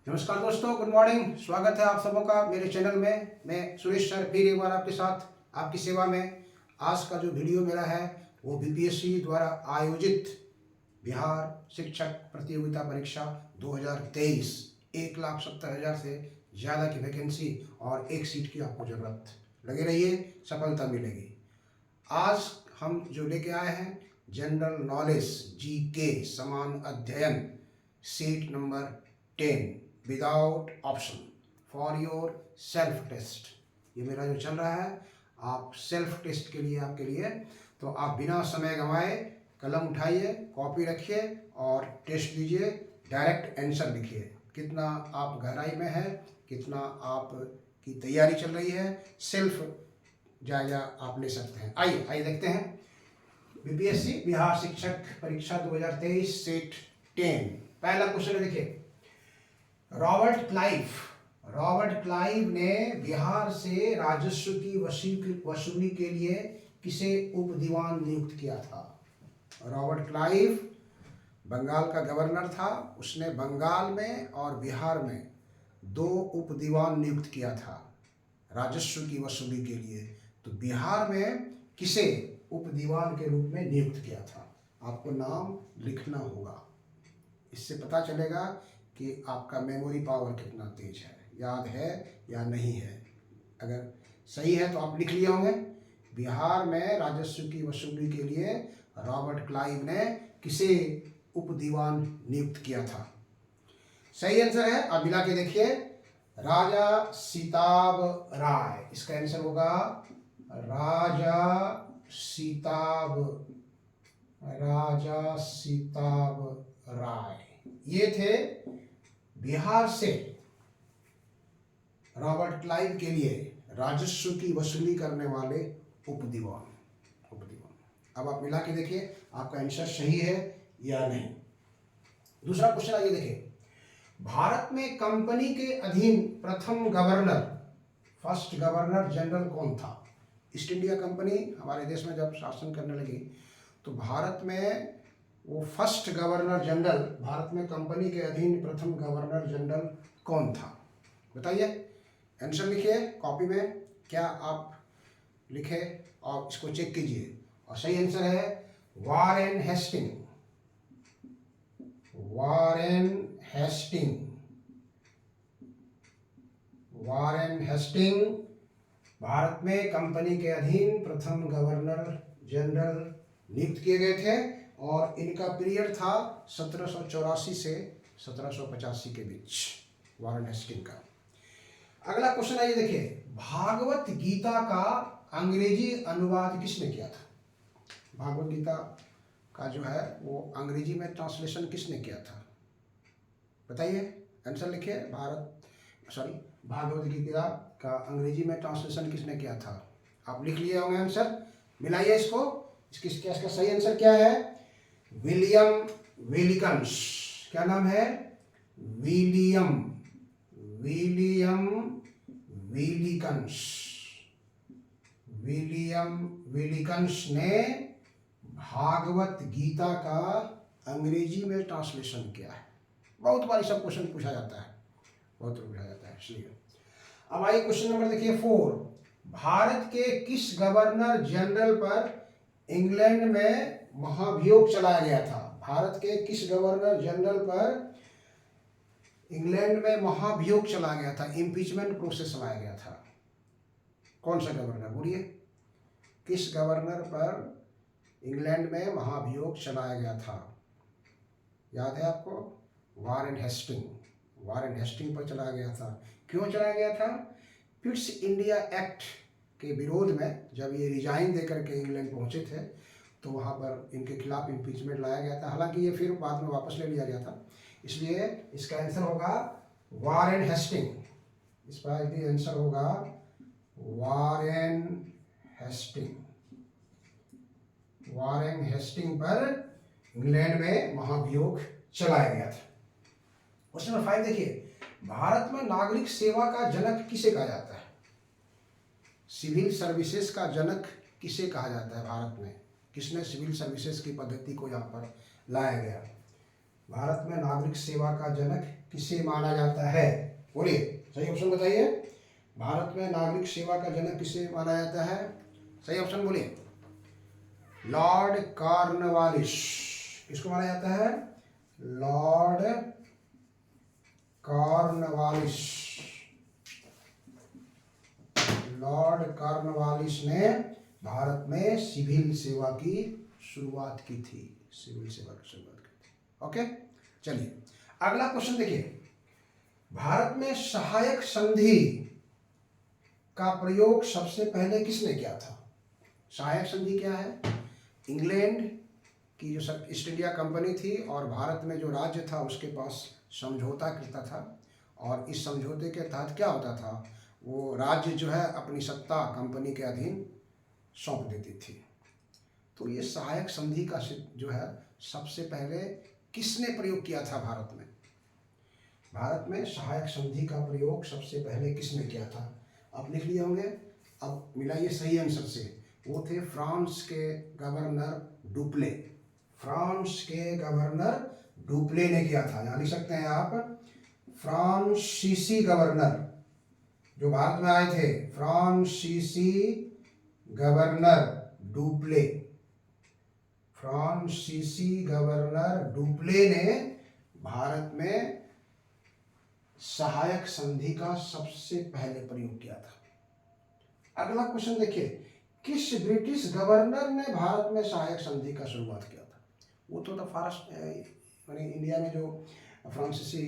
नमस्कार दोस्तों, good morning. स्वागत है आप सबों का मेरे चैनल में। मैं सुरेश सर फिर एक बार आपके साथ आपकी सेवा में। आज का जो वीडियो मेरा है वो बीपीएससी द्वारा आयोजित बिहार शिक्षक प्रतियोगिता परीक्षा 2023 1,70,000 से ज़्यादा की वैकेंसी और एक सीट की आपको ज़रूरत। लगे रहिए, सफलता मिलेगी। आज हम जो लेके आए हैं जनरल नॉलेज जीके समान अध्ययन seat number 10 without option for yourself test. ये मेरा जो चल रहा है आप सेल्फ टेस्ट के लिए आपके लिए, तो आप बिना समय गंवाए कलम उठाइए, कॉपी रखिए और टेस्ट दीजिए। डायरेक्ट आंसर लिखिए, कितना आप गहराई में है, कितना आप की तैयारी चल रही है, सेल्फ जायजा आप ले सकते हैं। आइए देखते हैं बीपीएससी बिहार शिक्षक परीक्षा 2023 सेट 10। पहला क्वेश्चन देखिए, रॉबर्ट क्लाइव ने बिहार से राजस्व की वसूली के लिए किसे उप दीवान नियुक्त किया था? रॉबर्ट क्लाइव बंगाल का गवर्नर था। उसने बंगाल में और बिहार में 2 उप दीवान नियुक्त किया था राजस्व की वसूली के लिए। तो बिहार में किसे उप दीवान के रूप में नियुक्त किया था? आपको नाम लिखना होगा। इससे पता चलेगा कि आपका मेमोरी पावर कितना तेज है, याद है या नहीं है। अगर सही है तो आप लिख लिए होंगे। बिहार में राजस्व की वसूली के लिए रॉबर्ट क्लाइव ने किसे उप दीवान नियुक्त किया था? सही आंसर है, आप मिला के देखिए, राजा सीताब राय। इसका आंसर होगा राजा सीताब राय। ये थे बिहार से रॉबर्ट क्लाइव के लिए राजस्व की वसूली करने वाले उप दीवान। अब आप मिला के देखिए आपका आंसर सही है या नहीं। दूसरा क्वेश्चन आइए देखिए, भारत में कंपनी के अधीन प्रथम गवर्नर फर्स्ट गवर्नर जनरल कौन था? ईस्ट इंडिया कंपनी हमारे देश में जब शासन करने लगी तो भारत में वो फर्स्ट गवर्नर जनरल, भारत में कंपनी के अधीन प्रथम गवर्नर जनरल कौन था? बताइए, आंसर लिखिए कॉपी में। क्या आप लिखे और इसको चेक कीजिए। और सही आंसर है वारेन हेस्टिंग भारत में कंपनी के अधीन प्रथम गवर्नर जनरल नियुक्त किए गए थे और इनका पीरियड था 1784 से 1785 के बीच, वारेन हेस्टिंग का। अगला क्वेश्चन आइए देखिए, भागवत गीता का अंग्रेजी अनुवाद किसने किया था? भागवत गीता का जो है वो अंग्रेजी में ट्रांसलेशन किसने किया था? बताइए, आंसर लिखिए। भागवत गीता का अंग्रेजी में ट्रांसलेशन किसने किया था? आप लिख लिए होंगे आंसर, मिलाइए इसको। इसका सही आंसर क्या है? विलियम विलिकंस। क्या नाम है? विलियम विलिकंस ने भागवत गीता का अंग्रेजी में ट्रांसलेशन किया है। बहुत बार सब क्वेश्चन पूछा जाता है इसलिए। अब आइए क्वेश्चन नंबर देखिए 4। भारत के किस गवर्नर जनरल पर इंग्लैंड में महाभियोग चलाया गया था? भारत के किस गवर्नर जनरल पर इंग्लैंड में महाभियोग चला गया था, इम्पीचमेंट प्रोसेस चलाया गया था? कौन सा गवर्नर बोलिए, किस गवर्नर पर इंग्लैंड में महाभियोग चलाया गया था? याद है आपको? वारेन हेस्टिंग पर चलाया गया था। क्यों चलाया गया था? पिट्स इंडिया एक्ट के विरोध में जब ये रिजाइन देकर के इंग्लैंड पहुंचे थे तो वहाँ पर इनके खिलाफ इम्पीचमेंट लाया गया था। हालांकि ये फिर बाद में वापस ले लिया गया था, इसलिए इसका आंसर होगा वारेन हेस्टिंग। इस पर भी आंसर होगा वारेन हेस्टिंग पर इंग्लैंड में महाभियोग चलाया गया था। क्वेश्चन नंबर 5 देखिए, भारत में नागरिक सेवा का जनक किसे कहा जाता है? सिविल सर्विसेज का जनक किसे कहा जाता है? भारत में किसने सिविल सर्विसेज की पद्धति को यहाँ पर लाया गया? भारत में नागरिक सेवा का जनक किसे माना जाता है? बोलिए, सही ऑप्शन बताइए। भारत में नागरिक सेवा का जनक किसे माना जाता है? सही ऑप्शन बोलिए। Lord Cornwallis. किसको माना जाता है? Lord Cornwallis. लॉर्ड कॉर्नवालिस ने भारत में सिविल सेवा की शुरुआत की थी। सिविल सेवा की शुरुआत की थी। ओके, चलिए अगला क्वेश्चन देखिए। भारत में सहायक संधि का प्रयोग सबसे पहले किसने किया था? सहायक संधि क्या है? इंग्लैंड की जो ईस्ट इंडिया कंपनी थी और भारत में जो राज्य था उसके पास समझौता करता था, और इस समझौते के तहत क्या होता था, वो राज्य जो है अपनी सत्ता कंपनी के अधीन सौंप देती थी। तो ये सहायक संधि का जो है सबसे पहले किसने प्रयोग किया था भारत में? भारत में सहायक संधि का प्रयोग सबसे पहले किसने किया था? आप लिख लिए होंगे। अब मिलाइए सही आंसर से। वो थे फ्रांस के गवर्नर डुप्ले। फ्रांस के गवर्नर डुप्ले ने किया था। यहाँ लिख सकते हैं आप, फ्रांसीसी गवर्नर जो भारत में आए थे, फ्रांसीसी गवर्नर डुप्ले। फ्रांसीसी गवर्नर डुप्ले ने भारत में सहायक संधि का सबसे पहले प्रयोग किया था। अगला क्वेश्चन देखिए, किस ब्रिटिश गवर्नर ने भारत में सहायक संधि का शुरुआत किया था? वो तो यानी इंडिया में जो फ्रांसीसी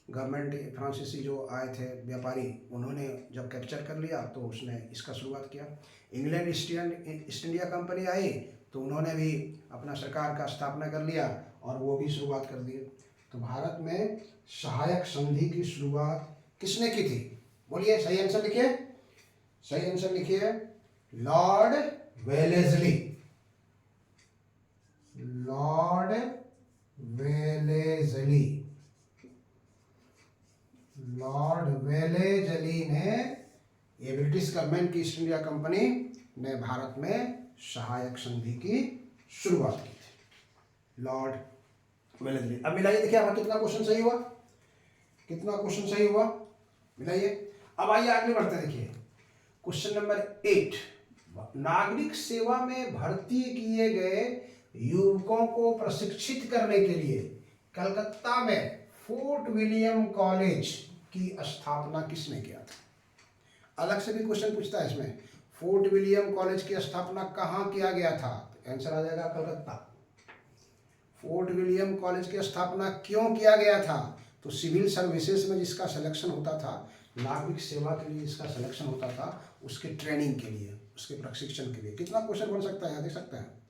गवर्नमेंट, फ्रांसीसी जो आए थे व्यापारी, उन्होंने जब कैप्चर कर लिया तो उसने इसका शुरुआत किया। इंग्लैंड ईस्ट इंडिया कंपनी आई तो उन्होंने भी अपना सरकार का स्थापना कर लिया और वो भी शुरुआत कर दिए। तो भारत में सहायक संधि की शुरुआत किसने की थी? बोलिए, सही आंसर लिखिए। सही आंसर लिखिए, Lord Wellesley. Lord Wellesley. Lord Wellesley ने, ये ब्रिटिश गवर्नमेंट की ईस्ट इंडिया कंपनी ने भारत में सहायक संधि की शुरुआत की थी। Lord Wellesley. अब मिलाइए, देखिए हमारा कितना क्वेश्चन सही हुआ, कितना क्वेश्चन सही हुआ, मिलाइए। अब आइए आगे बढ़ते हैं। देखिए क्वेश्चन नंबर 8, नागरिक सेवा में भर्ती किए गए युवकों को प्रशिक्षित करने के लिए कलकत्ता में फोर्ट विलियम कॉलेज की स्थापना किसने किया था? अलग से भी क्वेश्चन पूछता है इसमें, फोर्ट विलियम कॉलेज की स्थापना कहाँ किया गया था? तो आंसर आ जाएगा कलकत्ता। फोर्ट विलियम कॉलेज की स्थापना क्यों किया गया था? तो सिविल सर्विसेज में जिसका सिलेक्शन होता था, नागरिक सेवा के लिए जिसका सिलेक्शन होता था, उसके ट्रेनिंग के लिए, उसके प्रशिक्षण के लिए। कितना क्वेश्चन बन सकता है, देख सकते हैं।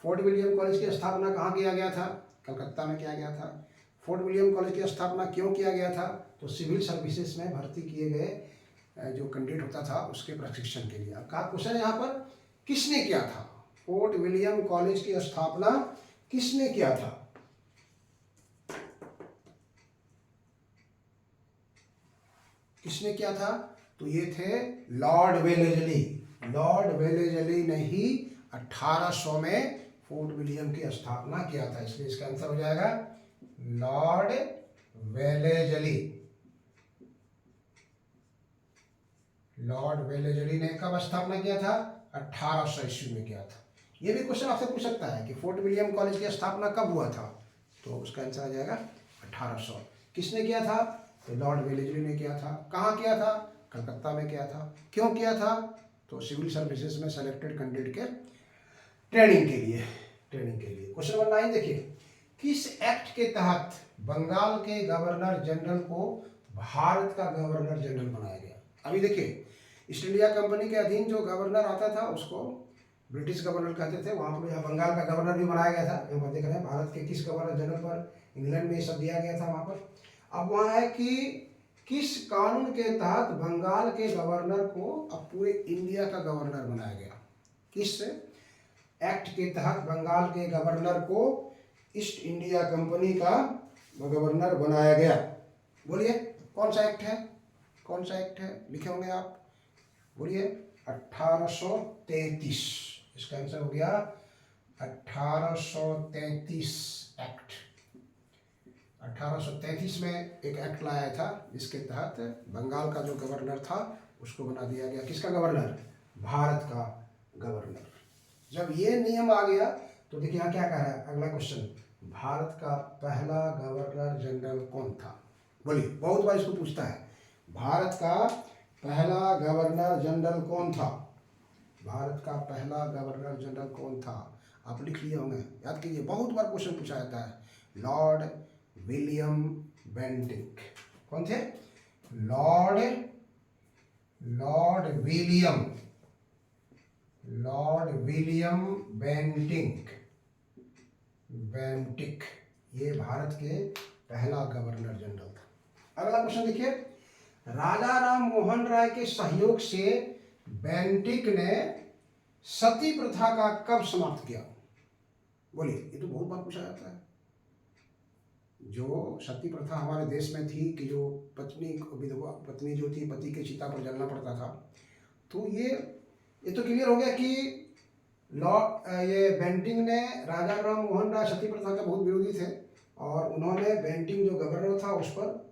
फोर्ट विलियम कॉलेज की स्थापना कहाँ किया गया था? कलकत्ता में किया गया था। फोर्ट विलियम कॉलेज की स्थापना क्यों किया गया था? तो सिविल सर्विसेज में भर्ती किए गए जो कैंडिडेट होता था उसके प्रशिक्षण के लिए। अब कहा क्वेश्चन यहाँ पर, किसने किया था? फोर्ट विलियम कॉलेज की स्थापना किसने किया था? किसने किया था? तो ये थे लॉर्ड वेलेस्ली। लॉर्ड वेलेस्ली ने ही 1800 में फोर्ट विलियम की स्थापना किया था, इसलिए इसका आंसर हो जाएगा लॉर्ड वेलेस्ली। लॉर्ड वेलेस्ली ने कब स्थापना किया था? 1800 ईस्वी में किया था। ये भी क्वेश्चन आपसे पूछ सकता है कि फोर्ट विलियम कॉलेज की स्थापना कब हुआ था, तो उसका आंसर आ जाएगा 1800। किसने किया था? तो लॉर्ड वेलेस्ली ने किया था। कहाँ किया था? कलकत्ता में किया था। क्यों किया था? तो सिविल सर्विसेज में सेलेक्टेड कैंडिडेट के ट्रेनिंग के लिए। क्वेश्चन नंबर 9 देखिए, किस एक्ट के तहत बंगाल के गवर्नर जनरल को भारत का गवर्नर जनरल बनाया गया? अभी देखिए, ईस्ट इंडिया कंपनी के अधीन जो गवर्नर आता था उसको ब्रिटिश गवर्नर कहते थे। वहाँ पर यहाँ बंगाल का गवर्नर भी बनाया गया था। यहाँ पर देख रहे हैं भारत के किस गवर्नर जनरल पर इंग्लैंड में ये सब दिया गया था वहाँ पर। अब वहाँ है कि किस कानून के तहत बंगाल के गवर्नर को अब पूरे इंडिया का गवर्नर बनाया गया? किस एक्ट के तहत बंगाल के गवर्नर को ईस्ट इंडिया कंपनी का गवर्नर बनाया गया? बोलिए, कौन सा एक्ट है? कौन सा एक्ट है? लिखे होंगे आप, बोलिए। 1833। इसका आंसर हो गया 1833 एक्ट। 1833 में एक एक्ट लाया था जिसके तहत बंगाल का जो गवर्नर था उसको बना दिया गया, किसका गवर्नर? भारत का गवर्नर। जब ये नियम आ गया तो देखिए यहाँ क्या कह रहा है अगला क्वेश्चन, भारत का पहला गवर्नर जनरल कौन था? बोलिए, बहुत बार इसको पूछता है, भारत का पहला गवर्नर जनरल कौन था? भारत का पहला गवर्नर जनरल कौन था? आप लिख लिए होंगे, याद कीजिए, बहुत बार क्वेश्चन पूछा जाता है। Lord William Bentinck. कौन थे? लॉर्ड विलियम बेंटिक, ये भारत के पहला गवर्नर जनरल था। अगला क्वेश्चन देखिए, राजा राम मोहन राय के सहयोग से बेंटिक ने सती प्रथा का कब समाप्त किया? बोलिए, ये तो बहुत बार पूछा जाता है। जो सती प्रथा हमारे देश में थी कि जो विधवा पत्नी जो थी पति के चिता पर जलना पड़ता था, तो ये तो क्लियर हो गया कि ये बेंटिंक ने, राजा राम मोहन राय सती प्रथा के बहुत विरोधी थे और उन्होंने बेंटिंक जो गवर्नर था उस पर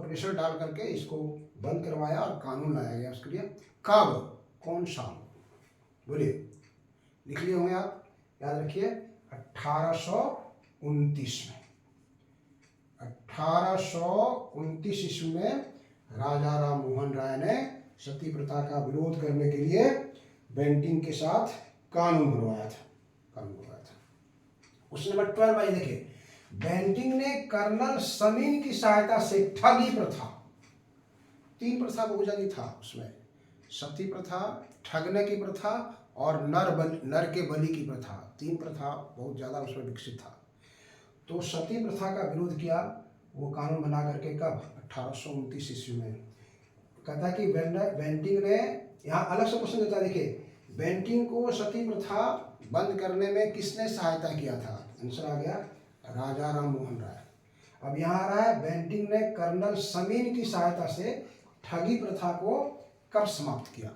प्रेशर डाल करके इसको बंद करवाया और कानून लाया गया उसके लिए। कब, कौन साल? बोलिए, लिख लिए होंगे आप, याद रखिए, 1829 में। 1829 ईस्वी में राजा राम मोहन राय ने सती प्रथा का विरोध करने के लिए बेंटिंक के साथ कानून बनवाया था। क्वेश्चन नंबर 12 भाई देखिए, बेंटिंक ने कर्नल समीन की सहायता से ठगी प्रथा, 3 प्रथा बहुत ज्यादा था उसमें, सती प्रथा, ठगने की प्रथा और नर के बलि की प्रथा, 3 प्रथा बहुत ज्यादा उसमें विकसित था। तो सती प्रथा का विरोध किया, वो कानून बना करके कब? 1829 ईस्वी में। कहता कि बेंटिंक ने, यहाँ अलग से क्वेश्चन देता है, देखिए, बेंटिंक को सती प्रथा बंद करने में किसने सहायता किया था? आंसर आ गया, राजा राम मोहन राय। अब यहाँ आ रहा है, बेंटिंक ने कर्नल समीन की सहायता से ठगी प्रथा को कब समाप्त किया?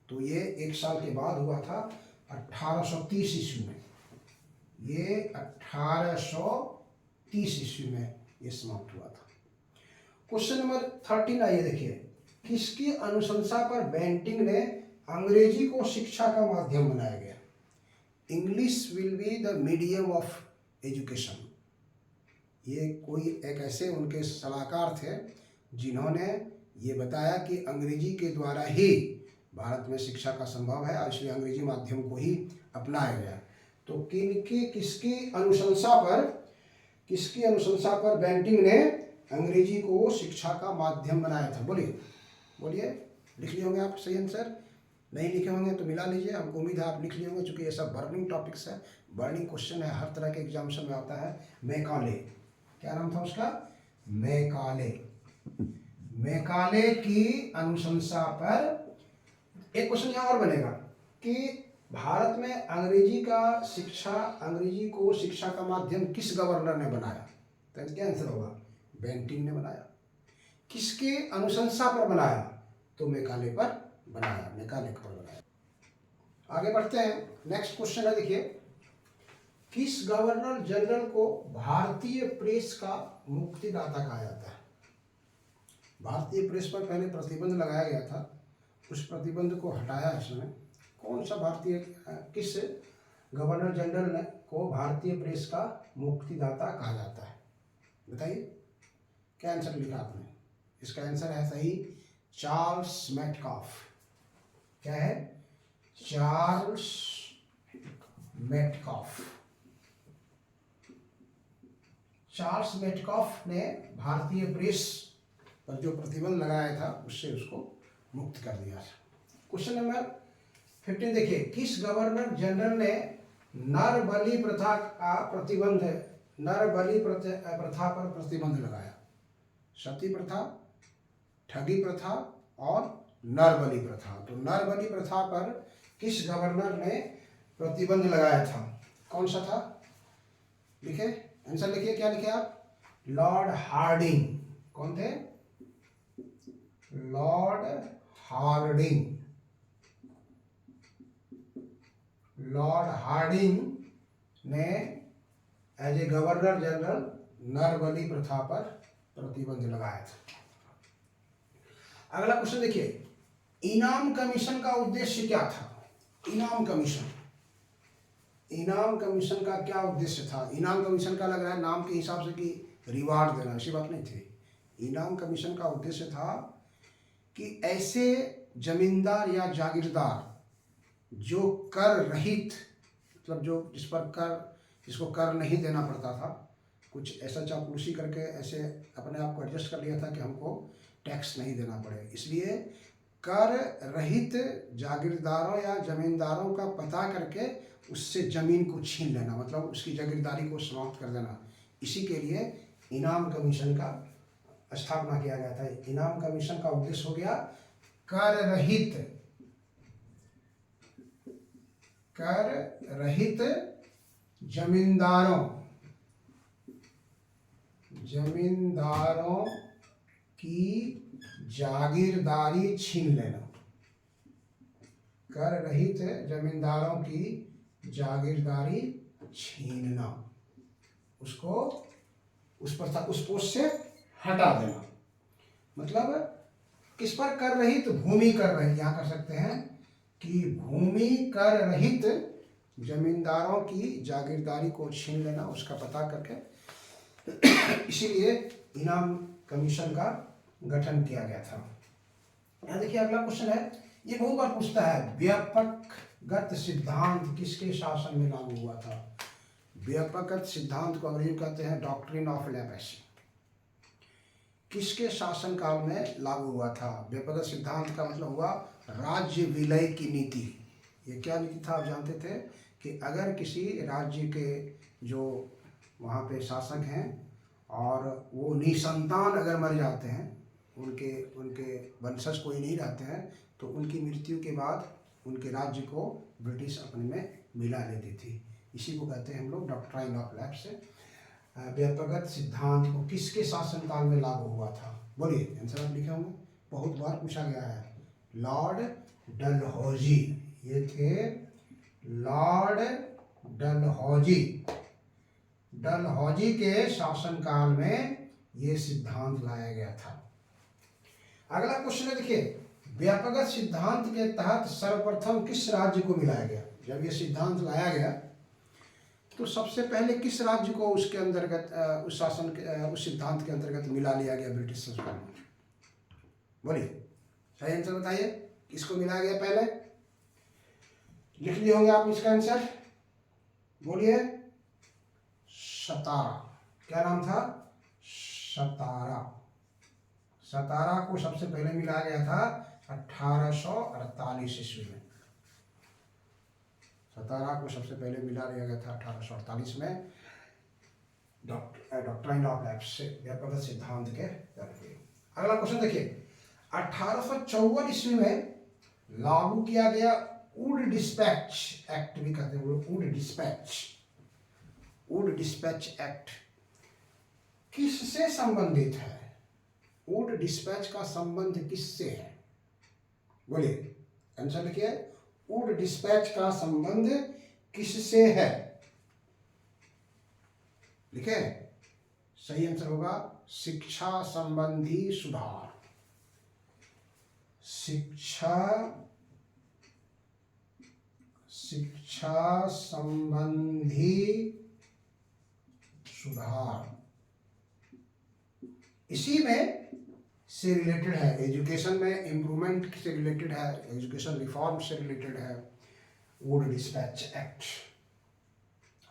तो ये 1 साल के बाद हुआ था, 1830 ईस्वी में। ये 1830 ईस्वी में ये समाप्त हुआ था। क्वेश्चन नंबर 13 आइए देखिए, किसकी अनुशंसा पर बेंटिंक ने अंग्रेजी को शिक्षा का माध्यम बनाया गया? English will be the medium of education. ये कोई एक ऐसे उनके सलाहकार थे जिन्होंने ये बताया कि अंग्रेजी के द्वारा ही भारत में शिक्षा का संभव है और इसलिए अंग्रेजी माध्यम को ही अपनाया गया। तो किसकी अनुशंसा पर बेंटिंक ने अंग्रेजी को शिक्षा का माध्यम बनाया था? बोलिए, लिख लिए होंगे आप सही आंसर। नहीं लिखे होंगे तो मिला लीजिए, हमको उम्मीद है आप लिख लिए होंगे, चूंकि ये सब बर्निंग टॉपिक्स है, बर्निंग क्वेश्चन है, हर तरह के एग्जामिनेशन में आता है। मैकाले, क्या नाम था उसका? मैकाले की अनुशंसा पर। एक क्वेश्चन यहाँ और बनेगा कि भारत में अंग्रेजी को शिक्षा का माध्यम किस गवर्नर ने बनाया? तो क्या आंसर होगा? बेंटिंक ने बनाया। किसके अनुशंसा पर बनाया? तो मैकाले पर बनाया। आगे बढ़ते हैं, नेक्स्ट क्वेश्चन है देखिए, किस गवर्नर जनरल को भारतीय प्रेस का मुक्तिदाता कहा जाता है? भारतीय प्रेस पर पहले प्रतिबंध लगाया गया था, उस प्रतिबंध को हटाया इसने। कौन सा किस गवर्नर जनरल को भारतीय प्रेस का मुक्तिदाता कहा जाता है? बताइए, क्या आंसर लिखा आपने? इसका आंसर है सही, चार्ल्स मेटकाफ। क्या है? चार्ल्स मेटकाफ ने भारतीय प्रेस पर जो प्रतिबंध लगाया था उससे उसको मुक्त कर दिया। क्वेश्चन नंबर 15 देखिए, किस गवर्नर जनरल ने नर बलि प्रथा पर प्रतिबंध लगाया? सती प्रथा, ठगी प्रथा और नर बलि प्रथा। तो नर बलि प्रथा पर किस गवर्नर ने प्रतिबंध लगाया था? कौन सा था? लिखे, आंसर लिखिए, क्या लिखे आप? Lord Hardinge. कौन थे? लॉर्ड हार्डिंग ने एज ए गवर्नर जनरल नरबलि प्रथा पर प्रतिबंध लगाया था। अगला क्वेश्चन देखिए, इनाम कमीशन का उद्देश्य क्या था? इनाम कमीशन का क्या उद्देश्य था? इनाम कमीशन का लग रहा है नाम के हिसाब से कि रिवार्ड देना, ऐसी बात नहीं थी। इनाम कमीशन का उद्देश्य था कि ऐसे जमींदार या जागीरदार जो कर रहित, मतलब जिसको कर नहीं देना पड़ता था, कुछ ऐसा चापलूसी करके ऐसे अपने आप को एडजस्ट कर लिया था कि हमको टैक्स नहीं देना पड़े, इसलिए कर रहित जागीरदारों या जमींदारों का पता करके उससे ज़मीन को छीन लेना, मतलब उसकी जागीरदारी को समाप्त कर देना। इसी के लिए इनाम कमीशन का स्थापना किया गया था। इनाम कमीशन का उद्देश्य हो गया कर रहित जमींदारों की जागीरदारी छीन लेना। कर रहित जमींदारों की जागीरदारी छीनना, उसको उस पोस्ट से हटा देना। मतलब किस पर कर रहित? भूमि कर रहित, यहाँ कर सकते हैं कि भूमि कर रहित जमींदारों की जागीरदारी को छीन लेना, उसका पता करके इसीलिए इनाम कमीशन का गठन किया गया था। यहाँ देखिए अगला क्वेश्चन है, ये बहुत बार पूछता है, व्यापकगत सिद्धांत किसके शासन में लागू हुआ था? व्यापकगत सिद्धांत को अंग्रेजी कहते हैं डॉक्ट्रिन ऑफ लेपेसी। किसके शासन काल में लागू हुआ था? व्यापकगत सिद्धांत का मतलब हुआ राज्य विलय की नीति। ये क्या नीति था आप जानते थे कि अगर किसी राज्य के जो वहाँ पे शासक हैं और वो निसंतान अगर मर जाते हैं, उनके वंशज कोई नहीं रहते हैं, तो उनकी मृत्यु के बाद उनके राज्य को ब्रिटिश अपने में मिला लेती थी। इसी को कहते हैं हम लोग डॉक्ट्राइन ऑफ लैप्स। व्यापकगत सिद्धांत को किसके शासनकाल में लागू हुआ था? बोलिए, आंसर आप लिखे होंगे, बहुत बार पूछा गया है। लॉर्ड डलहौजी, ये थे लॉर्ड डलहौजी के शासनकाल में ये सिद्धांत लाया गया था। अगला क्वेश्चन है, देखिए, व्यापकगत सिद्धांत के तहत सर्वप्रथम किस राज्य को मिलाया गया? जब ये सिद्धांत लाया गया तो सबसे पहले किस राज्य को उसके अंतर्गत उस सिद्धांत के अंतर्गत मिला लिया गया ब्रिटिश सरकार में? बोलिए, सही आंसर बताइए, किसको मिलाया गया? पहले लिख लिए होंगे आप इसका आंसर, बोलिए। सतारा। क्या नाम था? सतारा को सबसे पहले मिलाया गया था 1848 ईस्वी में। सतारा को सबसे पहले मिला लिया गया था 1848 में डॉक्ट्राइन ऑफ लैप्स से, व्यापकगत सिद्धांत के तहत। अगला क्वेश्चन देखिए, 1854 ईस्वी में लागू किया गया वुड डिस्पैच एक्ट, भी कहते हैं वुड डिस्पैच एक्ट किससे संबंधित है? वुड डिस्पैच का संबंध किससे है? बोलिए, आंसर लिखिए, वुड डिस्पैच का संबंध किससे है? लिखे, सही आंसर होगा शिक्षा संबंधी सुधार। शिक्षा संबंधी सुधार, इसी में से रिलेटेड है, एजुकेशन में इम्प्रूवमेंट से रिलेटेड है, एजुकेशन रिफॉर्म से रिलेटेड है वुड डिस्पैच एक्ट।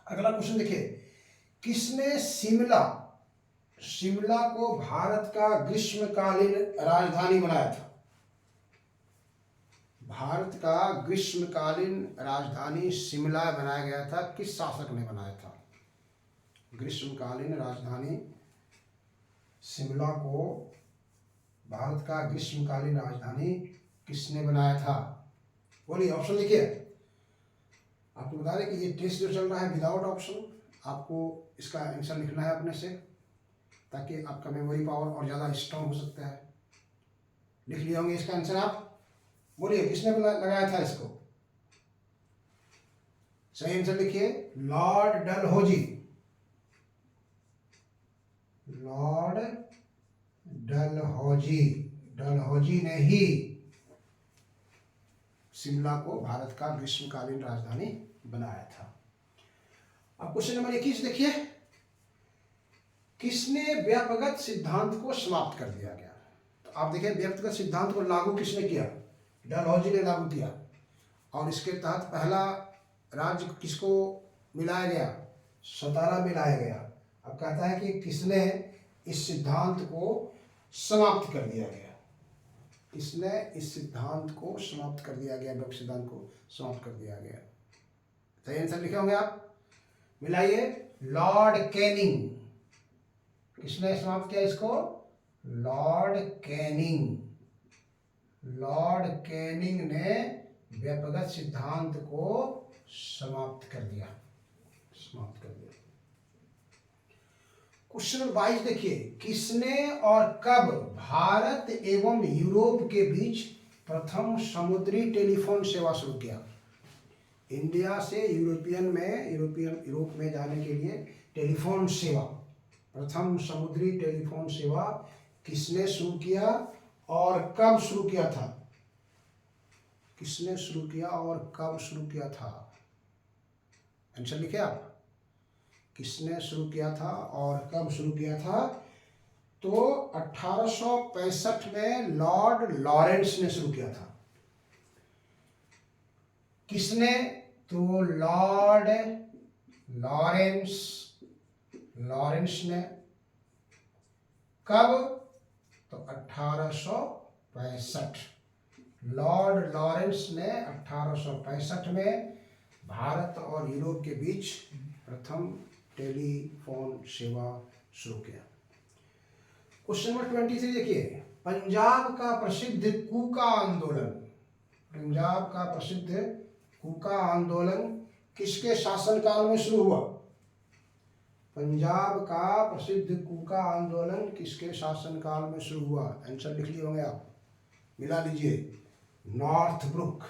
अगला क्वेश्चन देखिए, किसने शिमला को भारत का ग्रीष्मकालीन राजधानी बनाया था? भारत का ग्रीष्मकालीन राजधानी शिमला बनाया गया था, किस शासक ने बनाया था? ग्रीष्मकालीन राजधानी शिमला को भारत का ग्रीष्मकालीन राजधानी किसने बनाया था? बोलिए, ऑप्शन लिखिए। आपको बता दें कि ये टेस्ट जो चल रहा है विदाउट ऑप्शन, आपको इसका आंसर लिखना है अपने से, ताकि आपका मेमोरी पावर और ज़्यादा स्ट्रॉन्ग हो सकता है। लिख लिए होंगे इसका आंसर आप, बोलिए किसने लगाया था इसको? सही आंसर लिखिए, लॉर्ड डलहौजी। लॉर्ड डलहौजी ने ही शिमला को भारत का ग्रीष्मकालीन राजधानी बनाया था। अब क्वेश्चन नंबर 21 देखिए, किसने व्यक्तिगत सिद्धांत को समाप्त कर दिया गया? तो आप देखिए, व्यक्तिगत सिद्धांत को लागू किसने किया? डलहौजी ने लागू किया। और इसके तहत पहला राज्य किसको मिलाया गया? सतारा मिलाया गया। अब कहता है कि किसने इस सिद्धांत को समाप्त कर दिया गया? किसने इस सिद्धांत को समाप्त कर दिया गया? व्यक्ति सिद्धांत को समाप्त कर दिया गया। सही आंसर लिखे होंगे आप, मिलाइए। Lord Canning. किसने समाप्त किया इसको? Lord Canning. लॉर्ड कैनिंग ने व्यक्तिगत सिद्धांत को समाप्त कर दिया। क्वेश्चन 22 देखिए, किसने और कब भारत एवं यूरोप के बीच प्रथम समुद्री टेलीफोन सेवा शुरू किया? इंडिया से यूरोप में जाने के लिए टेलीफोन सेवा, प्रथम समुद्री टेलीफोन सेवा किसने शुरू किया और कब शुरू किया था? किसने शुरू किया और कब शुरू किया था? आंसर लिखे आप, किसने शुरू किया था और कब शुरू किया था? तो 1865 में लॉर्ड लॉरेंस ने शुरू किया था। किसने? तो लॉर्ड लॉरेंस ने। कब? तो 1865। लॉर्ड लॉरेंस ने 1865 में भारत और यूरोप के बीच प्रथम टेलीफोन सेवा शुरू किया। क्वेश्चन नंबर 23 देखिए, पंजाब का प्रसिद्ध कूका आंदोलन, पंजाब का प्रसिद्ध कूका आंदोलन किसके शासनकाल में शुरू हुआ? पंजाब का प्रसिद्ध कूका आंदोलन किसके शासनकाल में शुरू हुआ? आंसर लिख लिए होंगे आप, मिला लीजिए। नॉर्थब्रुक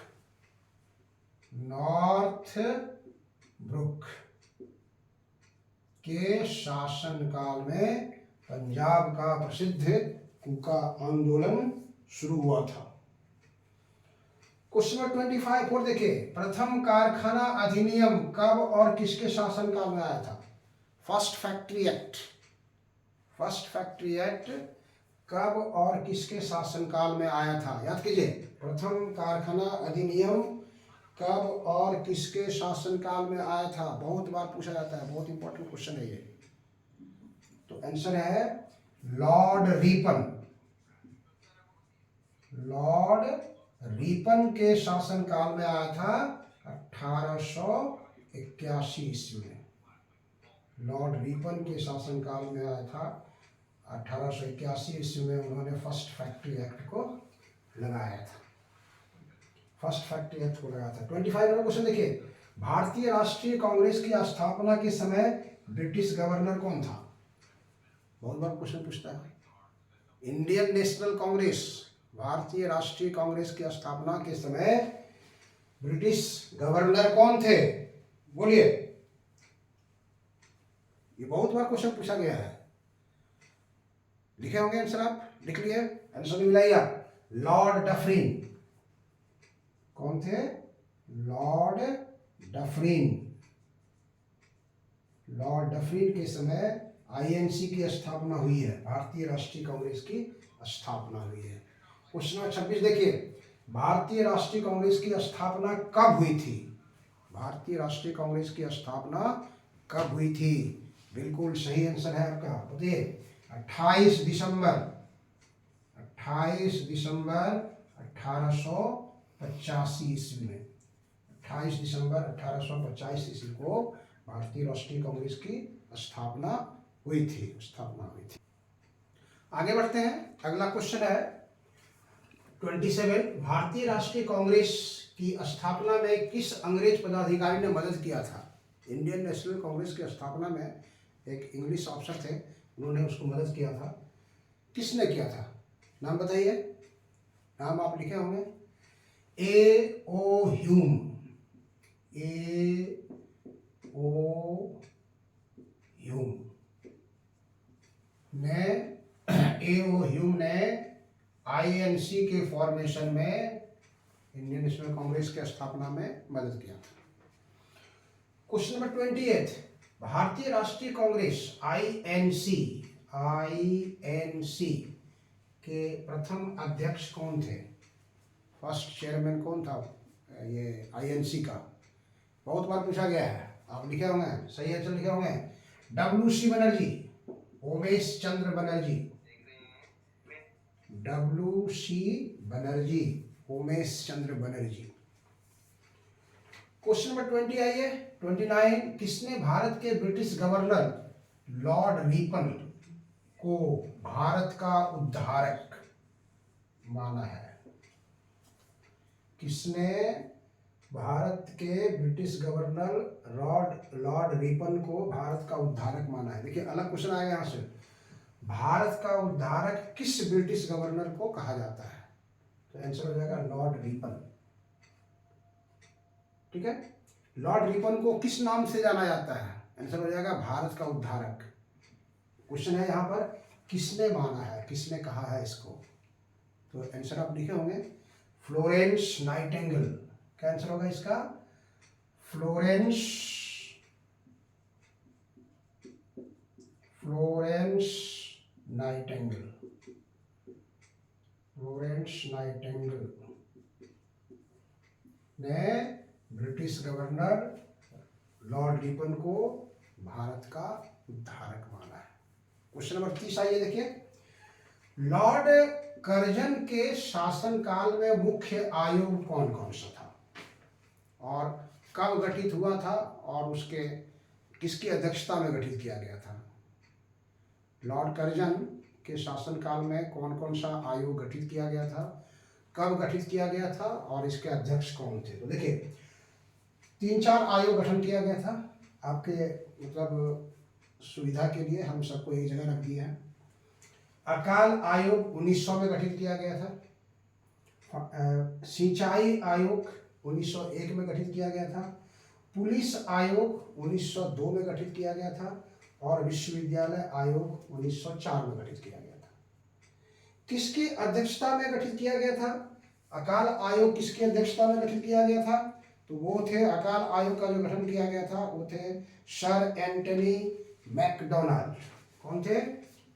के शासनकाल में पंजाब का प्रसिद्ध कूका आंदोलन शुरू हुआ था। क्वेश्चन नंबर 25 देखिए, प्रथम कारखाना अधिनियम कब और किसके शासनकाल में आया था? फर्स्ट फैक्ट्री एक्ट कब और किसके शासनकाल में आया था? याद कीजिए, प्रथम कारखाना अधिनियम कब और किसके शासनकाल में आया था? बहुत बार पूछा जाता है, बहुत इंपॉर्टेंट क्वेश्चन है ये। तो आंसर है लॉर्ड रीपन के शासनकाल में आया था 1881 ईस्वी में। लॉर्ड रीपन के शासनकाल में आया था 1881 ईस्वी में। उन्होंने फर्स्ट फैक्ट्री एक्ट को लगाया था। 25 नंबर क्वेश्चन देखिए, भारतीय राष्ट्रीय कांग्रेस की स्थापना के समय ब्रिटिश गवर्नर कौन था? बहुत बार क्वेश्चन पूछता है। इंडियन नेशनल कांग्रेस, भारतीय राष्ट्रीय कांग्रेस की स्थापना के समय ब्रिटिश गवर्नर कौन थे? बोलिए, ये बहुत बार क्वेश्चन पूछा गया है। लिखे होंगे आंसर, आप लिख लिए। आंसर मिलाइए, लॉर्ड डफरिन। कौन थे? लॉर्ड डफरिन के समय आईएनसी की स्थापना हुई है, भारतीय राष्ट्रीय कांग्रेस की स्थापना हुई है। क्वेश्चन नंबर 26 देखिए, भारतीय राष्ट्रीय कांग्रेस की स्थापना कब हुई थी? भारतीय राष्ट्रीय कांग्रेस की स्थापना कब हुई थी? बिल्कुल सही आंसर है आपका, बताइए। 28 दिसंबर 1885 ईस्वी में। 28 दिसंबर 1885 ईस्वी को भारतीय राष्ट्रीय कांग्रेस की स्थापना हुई थी। आगे बढ़ते हैं, अगला क्वेश्चन है 27। भारतीय राष्ट्रीय कांग्रेस की स्थापना में किस अंग्रेज पदाधिकारी ने मदद किया था? इंडियन नेशनल कांग्रेस की स्थापना में एक इंग्लिश ऑफिसर थे, उन्होंने उसको मदद किया था। किसने किया था? नाम बताइए। नाम आप लिखे होंगे। A.O. ह्यूम। ने एओ ह्यूम ने आईएनसी के फॉर्मेशन में, इंडियन नेशनल कांग्रेस के स्थापना में मदद किया था। क्वेश्चन नंबर 28, भारतीय राष्ट्रीय कांग्रेस आईएनसी के प्रथम अध्यक्ष कौन थे? फर्स्ट चेयरमैन कौन था ये आईएनसी का? बहुत बार पूछा गया है, आप लिखे होंगे, सही आंसर लिखे होंगे। WC Banerjee, Umesh Chandra Banerjee, WC Banerjee, Umesh Chandra Banerjee. Question number 20 आइए 29, किसने भारत के ब्रिटिश गवर्नर लॉर्ड रिपन को भारत का उद्धारक माना है? किसने भारत के ब्रिटिश गवर्नर लॉर्ड रिपन को भारत का उद्धारक माना है? देखिए अलग क्वेश्चन आएगा यहां से, भारत का उद्धारक किस ब्रिटिश गवर्नर को कहा जाता है? तो आंसर हो जाएगा लॉर्ड रिपन। ठीक है, लॉर्ड रिपन को किस नाम से जाना जाता है? आंसर हो जाएगा भारत का उद्धारक। क्वेश्चन है यहाँ पर किसने माना है, किसने कहा है इसको? तो आंसर आप लिखे होंगे फ्लोरेंस नाइटिंगेल। क्या आंसर होगा इसका? Florence Nightingale. फ्लोरेंस नाइटिंगेल ने ब्रिटिश गवर्नर लॉर्ड रिपन को भारत का उद्धारक माना है। क्वेश्चन नंबर 30 आइए देखिए, लॉर्ड कर्जन के शासनकाल में मुख्य आयोग कौन कौन सा था और कब गठित हुआ था और उसके किसकी अध्यक्षता में गठित किया गया था? लॉर्ड कर्जन के शासनकाल में कौन कौन सा आयोग गठित किया गया था, कब गठित किया गया था और इसके अध्यक्ष कौन थे? तो देखिए 3-4 आयोग गठन किया गया था। आपके मतलब सुविधा के लिए हम सबको एक जगह रख दिए हैं। अकाल आयोग 1900 में गठित किया गया था। सिंचाई आयोग 1901 में गठित किया गया था। पुलिस आयोग 1902 में गठित किया गया था और विश्वविद्यालय आयोग 1904 में गठित किया गया था। किसकी अध्यक्षता में गठित किया गया था? अकाल आयोग किसकी अध्यक्षता में गठित किया गया था? तो वो थे, अकाल आयोग का जो गठन किया गया था वो थे सर एंटनी मैकडोनाल्ड। कौन थे?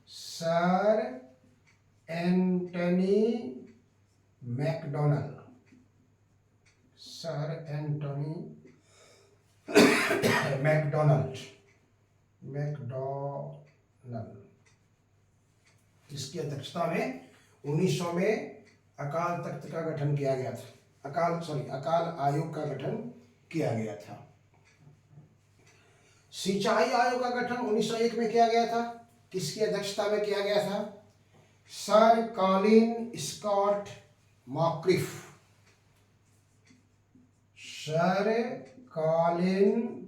Sir Antony MacDonnell. Sir Antony MacDonnell जिसकी अध्यक्षता में 1900 में अकाल तख्त का गठन किया गया था, अकाल आयोग का गठन किया गया था। सिंचाई आयोग का गठन 1901 में किया गया था। किसकी अध्यक्षता में किया गया था? Sir Colin Scott Moncrieff. Sir Colin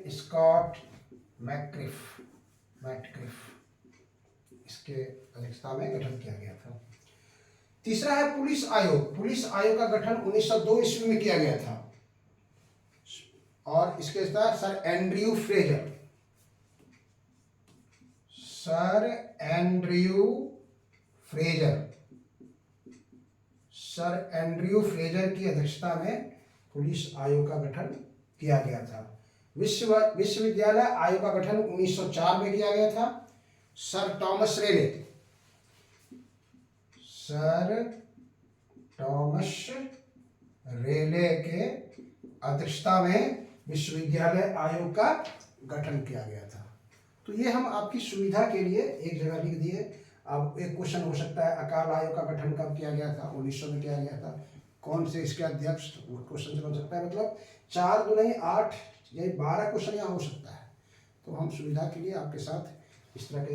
Scott Moncrieff इसके अध्यक्षता में गठन किया गया था। तीसरा है पुलिस आयोग। पुलिस आयोग का गठन 1902 ईस्वी में किया गया था और इसके साथ सर एंड्रयू फ्रेजर की अध्यक्षता में पुलिस आयोग का गठन किया गया था। विश्वविद्यालय आयोग का गठन 1904 में किया गया था। सर टॉमस रेले के अध्यक्षता में विश्वविद्यालय आयोग का गठन किया गया था। तो ये हम आपकी सुविधा के लिए एक जगह लिख दिए। अब एक क्वेश्चन हो सकता है अकाल आयोग का गठन कब किया गया था? 1900 में किया गया था। कौन से इसके अध्यक्ष? वो क्वेश्चन से बन सकता है। मतलब 4 दूनी 8 या 12 क्वेश्चन यहाँ हो सकता है। तो हम सुविधा के लिए आपके साथ इस तरह के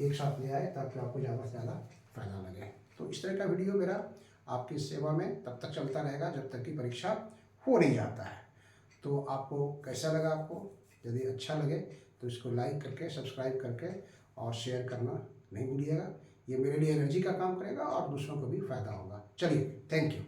एक साथ ले आए ताकि आपको ज़्यादा से ज़्यादा फायदा लगे। तो इस तरह का वीडियो मेरा आपकी सेवा में तब तक चलता रहेगा जब तक कि परीक्षा हो नहीं जाता है। तो आपको कैसा लगा? आपको यदि अच्छा लगे तो इसको लाइक करके, सब्सक्राइब करके और शेयर करना नहीं भूलिएगा। ये मेरे लिए एनर्जी का काम करेगा और दूसरों को भी फायदा होगा। चलिए, थैंक यू।